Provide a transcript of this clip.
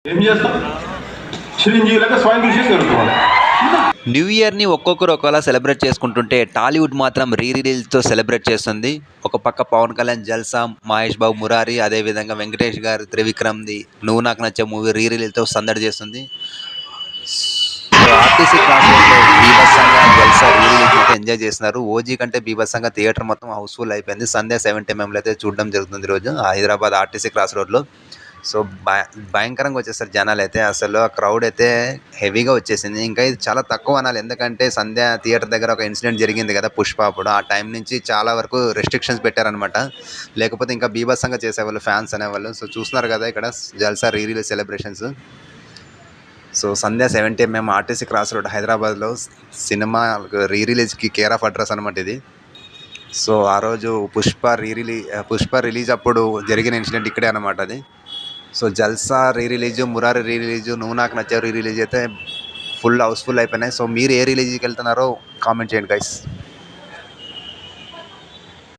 ఏం చేస్తాం చిరంజీవులకు స్వయం కృషి జరుగుతుంది. న్యూ ఇయర్ని ఒక్కొక్కరు ఒకలా సెలబ్రేట్ చేసుకుంటుంటే టాలీవుడ్ మాత్రం రీ రిలీజ్తో సెలబ్రేట్ చేస్తుంది. ఒక పక్క పవన్ కళ్యాణ్ జల్సా, మహేష్ బాబు మురారి, అదేవిధంగా వెంకటేష్ గారు త్రివిక్రమ్ది నువ్వు నాకు నచ్చే మూవీ రీ రిలీజ్తో సందడి చేస్తుంది. సో ఆర్టీసీ క్రాస్ రోడ్లో బీభత్సంగా జల్సా రీ రిలీజ్ అయితే ఎంజాయ్ చేస్తున్నారు. ఓజీ కంటే బీభత్సంగా థియేటర్ మొత్తం హౌస్ఫుల్ అయిపోయింది. సండే 70mm అయితే చూడడం జరుగుతుంది ఈరోజు హైదరాబాద్ ఆర్టీసీ క్రాస్ రోడ్లో. సో భయంకరంగా వచ్చేసారు జనాలు అయితే. అసలు ఆ క్రౌడ్ అయితే హెవీగా వచ్చేసింది. ఇంకా ఇది చాలా తక్కువ అనాలి, ఎందుకంటే సంధ్య థియేటర్ దగ్గర ఒక ఇన్సిడెంట్ జరిగింది కదా పుష్ప అప్పుడు. ఆ టైం నుంచి చాలా వరకు రెస్ట్రిక్షన్స్ పెట్టారనమాట. లేకపోతే ఇంకా బీభత్సంగా చేసేవాళ్ళు ఫ్యాన్స్ అనేవాళ్ళు. సో చూస్తున్నారు కదా ఇక్కడ జల్సా రీ రిలీజ్ సెలబ్రేషన్స్. సో సంధ్య 70mm ఆర్టీసీ క్రాస్ రోడ్ హైదరాబాద్లో సినిమా రీ రిలీజ్కి కేర్ ఆఫ్ అడ్రస్ అనమాట ఇది. సో ఆ రోజు పుష్ప రిలీజ్ అప్పుడు జరిగిన ఇన్సిడెంట్ ఇక్కడే అనమాట అది. సో జల్సా రీ రిలీజు, మురారి రీ రిలీజు, నువ్వు నాకు నచ్చే రీ రిలీజ్ అయితే ఫుల్ హౌస్ఫుల్ అయిపోయినాయి. సో మీరు ఏ రిలీజ్కి వెళ్తున్నారో కామెంట్ చేయండి గైస్.